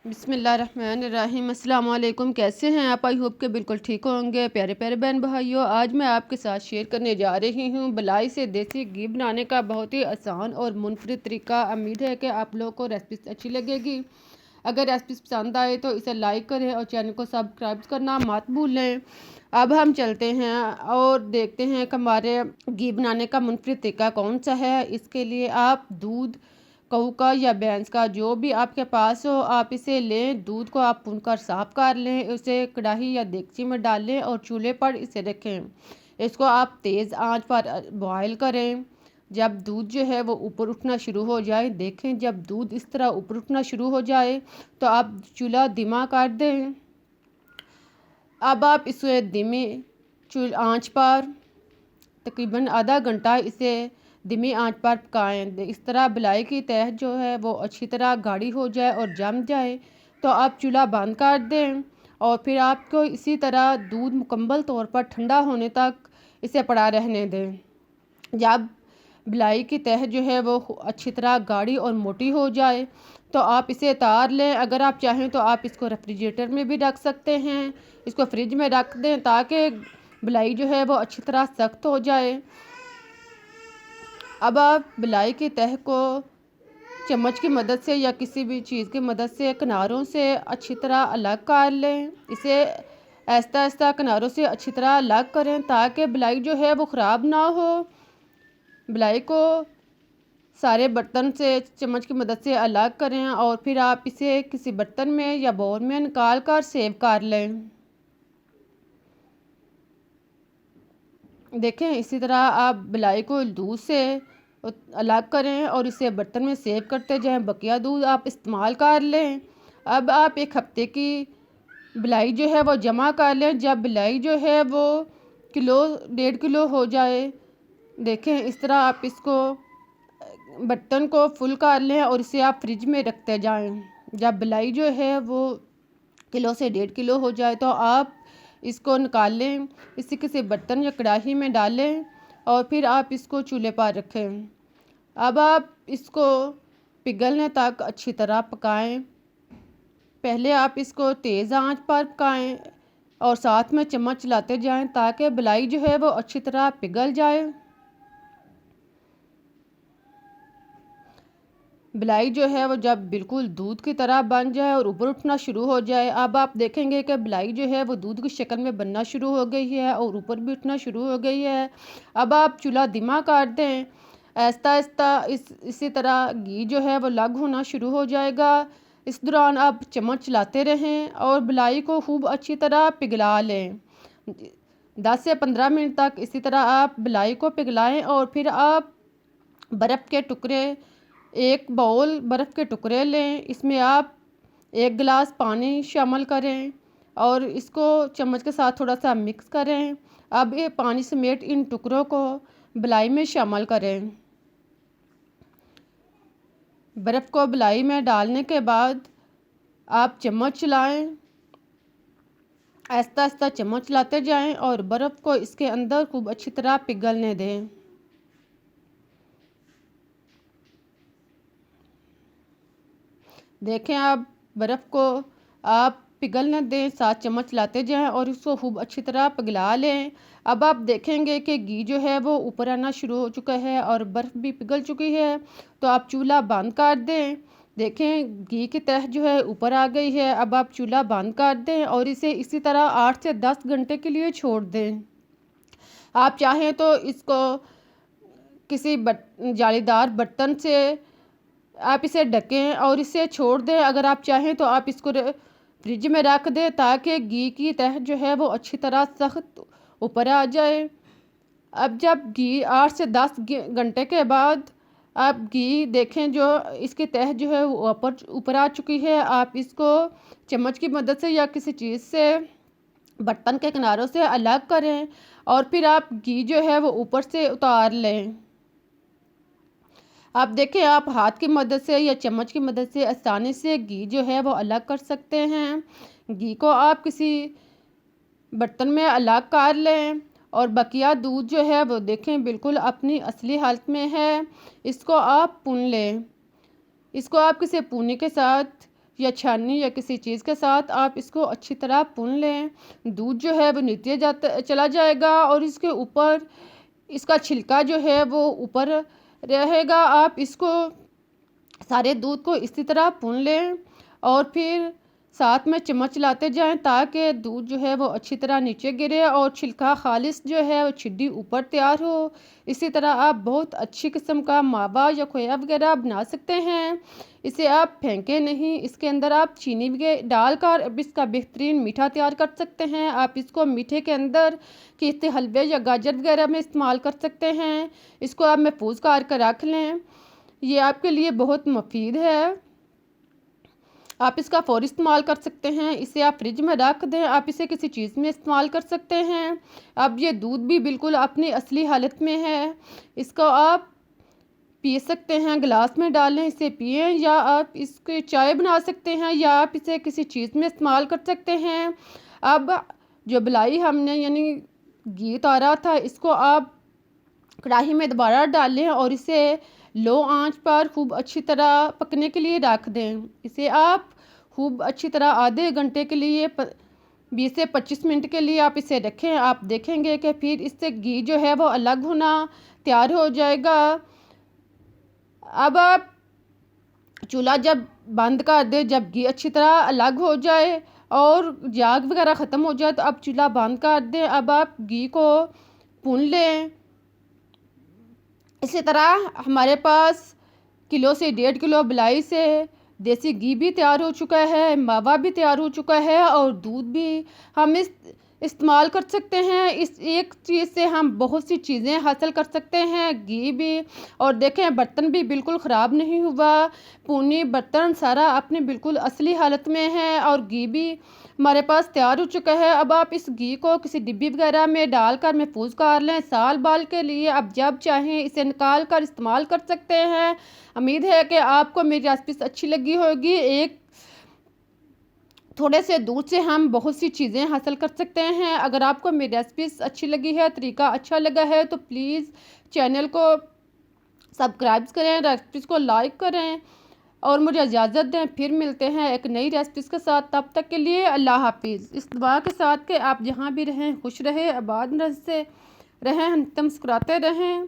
बिस्मिल्लाहिर्रहमानिर्रहीम। अस्सलाम वालेकुम। कैसे हैं आप? आई होप के बिल्कुल ठीक होंगे। प्यारे प्यारे बहन भाइयों, आज मैं आपके साथ शेयर करने जा रही हूँ बलाई से देसी घी बनाने का बहुत ही आसान और मुनफरिद तरीका। उम्मीद है कि आप लोगों को रेसिपी अच्छी लगेगी। अगर रेसिपी पसंद आए तो इसे लाइक करें और चैनल को सब्सक्राइब करना मत भूलें। अब हम चलते हैं और देखते हैं कि हमारे घी बनाने का मुनफरिद तरीका कौन सा है। इसके लिए आप दूध गऊ का या भैंस का जो भी आपके पास हो आप इसे लें। दूध को आप भूनकर साफ़ कर लें, उसे कढ़ाई या देगची में डालें और चूल्हे पर इसे रखें। इसको आप तेज़ आंच पर बॉयल करें। जब दूध जो है वो ऊपर उठना शुरू हो जाए, देखें जब दूध इस तरह ऊपर उठना शुरू हो जाए तो आप चूल्हा धीमा कर दें। अब आप इसे धीमी आंच पर तकरीबन आधा घंटा इसे धीमी आंच पर पकाएं। इस तरह बलाई की तह जो है वो अच्छी तरह गाढ़ी हो जाए और जम जाए तो आप चूल्हा बंद कर दें और फिर आपको इसी तरह दूध मुकम्मल तौर पर ठंडा होने तक इसे पड़ा रहने दें। जब बलाई की तह जो है वो अच्छी तरह गाढ़ी और मोटी हो जाए तो आप इसे उतार लें। अगर आप चाहें तो आप इसको रेफ्रिजरेटर में भी रख सकते हैं, इसको फ्रिज में रख दें ताकि बलाई जो है वो अच्छी तरह सख्त हो जाए। अब आप बलाई की तह को चम्मच की मदद से या किसी भी चीज़ की मदद से किनारों से अच्छी तरह अलग कर लें। इसे आहिस्ता आहिस्ता किनारों से अच्छी तरह अलग करें ताकि बलाई जो है वो ख़राब ना हो। बलाई को सारे बर्तन से चम्मच की मदद से अलग करें और फिर आप इसे किसी बर्तन में या बाउल में निकाल कर सेव कर लें। देखें इसी तरह आप बलाई को दूध से अलग करें और इसे बर्तन में सेव करते जाएं। बकिया दूध आप इस्तेमाल कर लें। अब आप एक हफ्ते की बलाई जो है वो जमा कर लें। जब बलाई जो है वो किलो 1.5 किलो हो जाए, देखें इस तरह आप इसको बर्तन को फुल कर लें और इसे आप फ्रिज में रखते जाएं। जब बलाई जो है वो किलो से 1.5 किलो हो जाए तो आप इसको निकाल लें, इसे किसी बर्तन या कढ़ाई में डालें और फिर आप इसको चूल्हे पर रखें। अब आप इसको पिघलने तक अच्छी तरह पकाएं। पहले आप इसको तेज़ आंच पर पकाएं और साथ में चम्मच चलाते जाएं ताकि बलाई जो है वो अच्छी तरह पिघल जाए। बलाई जो है वो जब बिल्कुल दूध की तरह बन जाए और ऊपर उठना शुरू हो जाए, अब आप देखेंगे कि बलाई जो है वो दूध की शक्ल में बनना शुरू हो गई है और ऊपर भी उठना शुरू हो गई है। अब आप चूल्हा धीमा कर दें। आहिस्ता आहिस्ता इसी तरह घी जो है वो अलग होना शुरू हो जाएगा। इस दौरान आप चम्मच चलाते रहें और बलाई को खूब अच्छी तरह पिघला लें। 10 से 15 मिनट तक इसी तरह आप बलाई को पिघलाएं और फिर आप बर्फ़ के टुकड़े एक बाउल बर्फ़ के टुकड़े लें। इसमें आप 1 गिलास पानी शामिल करें और इसको चम्मच के साथ थोड़ा सा मिक्स करें। अब ये पानी समेत इन टुकड़ों को बलाई में शामिल करें। बर्फ़ को बलाई में डालने के बाद आप चम्मच चलाएं, आहिस्ता आहिस्ता चम्मच चलाते जाएं और बर्फ़ को इसके अंदर खूब अच्छी तरह पिघलने दें। देखें आप बर्फ़ को आप पिघलने दें, साथ चम्मच चलाते जाएं और इसको खूब अच्छी तरह पिघला लें। अब आप देखेंगे कि घी जो है वो ऊपर आना शुरू हो चुका है और बर्फ़ भी पिघल चुकी है तो आप चूल्हा बंद कर दें। देखें घी की तह जो है ऊपर आ गई है। अब आप चूल्हा बंद कर दें और इसे इसी तरह 8 से 10 घंटे के लिए छोड़ दें। आप चाहें तो इसको किसी जालीदार बर्तन से आप इसे ढकें और इसे छोड़ दें। अगर आप चाहें तो आप इसको फ्रिज में रख दें ताकि घी की तह जो है वो अच्छी तरह सख्त ऊपर आ जाए। अब जब घी 8 से 10 घंटे के बाद आप घी देखें जो इसकी तह जो है वो ऊपर आ चुकी है, आप इसको चम्मच की मदद से या किसी चीज़ से बर्तन के किनारों से अलग करें और फिर आप घी जो है वो ऊपर से उतार लें। आप देखें आप हाथ की मदद से या चम्मच की मदद से आसानी से घी जो है वो अलग कर सकते हैं। घी को आप किसी बर्तन में अलग कर लें और बकिया दूध जो है वो देखें बिल्कुल अपनी असली हालत में है। इसको आप भून लें। इसको आप किसी पूनी के साथ या छाननी या किसी चीज़ के साथ आप इसको अच्छी तरह भून लें। दूध जो है वो नीचे जाता चला जाएगा और इसके ऊपर इसका छिलका जो है वो ऊपर रहेगा। आप इसको सारे दूध को इसी तरह भून लें और फिर साथ में चम्मच चलाते जाएं ताकि दूध जो है वो अच्छी तरह नीचे गिरे और छिलका खालिस जो है वो छिड्डी ऊपर तैयार हो। इसी तरह आप बहुत अच्छी किस्म का मावा या खोया वगैरह बना सकते हैं। इसे आप फेंकें नहीं, इसके अंदर आप चीनी भी डालकर अब इसका बेहतरीन मीठा तैयार कर सकते हैं। आप इसको मीठे के अंदर किसी हलवे या गाजर वगैरह में इस्तेमाल कर सकते हैं। इसको आप महफूज कर रख लें, ये आपके लिए बहुत मुफीद है। आप इसका फ़ौरी इस्तेमाल कर सकते हैं। इसे आप फ्रिज में रख दें, आप इसे किसी चीज़ में इस्तेमाल कर सकते हैं। अब ये दूध भी बिल्कुल अपनी असली हालत में है। इसको आप पी सकते हैं, गिलास में डालें इसे पिएं, या आप इसके चाय बना सकते हैं, या आप इसे किसी चीज़ में इस्तेमाल कर सकते हैं। अब जो बलाई हमने यानी घी उतारा था, इसको आप कढ़ाई में दोबारा डालें और इसे लो आंच पर खूब अच्छी तरह पकने के लिए रख दें। इसे आप खूब अच्छी तरह आधे घंटे के लिए 20 से 25 मिनट के लिए आप इसे रखें। आप देखेंगे कि फिर इससे घी जो है वो अलग होना तैयार हो जाएगा। अब आप चूल्हा जब बंद कर दें, जब घी अच्छी तरह अलग हो जाए और जाग वगैरह ख़त्म हो जाए तो अब चूल्हा बंद कर दें। अब आप घी को भून लें। इसी तरह हमारे पास किलो से 1.5 किलो बलाई से देसी घी भी तैयार हो चुका है, मावा भी तैयार हो चुका है और दूध भी हम इस्तेमाल कर सकते हैं। इस एक चीज़ से हम बहुत सी चीज़ें हासिल कर सकते हैं, घी भी। और देखें बर्तन भी बिल्कुल ख़राब नहीं हुआ, पूनी बर्तन सारा अपने बिल्कुल असली हालत में है और घी भी हमारे पास तैयार हो चुका है। अब आप इस घी को किसी डिब्बी वगैरह में डालकर महफूज कर लें साल बाल के लिए। आप जब चाहें इसे निकाल कर इस्तेमाल कर सकते हैं। उम्मीद है कि आपको मेरी रेसिपी अच्छी लगी होगी। एक थोड़े से दूध से हम बहुत सी चीज़ें हासिल कर सकते हैं। अगर आपको मेरी रेसिपी अच्छी लगी है, तरीका अच्छा लगा है, तो प्लीज़ चैनल को सब्सक्राइब करें, रेसिपीज़ को लाइक करें और मुझे इजाज़त दें। फिर मिलते हैं एक नई रेसिपीज़ के साथ। तब तक के लिए अल्लाह हाफिज़। इस दुआ के साथ कि आप जहाँ भी रहें खुश रहें, आबाद से रहें, हम मुस्कुराते रहें।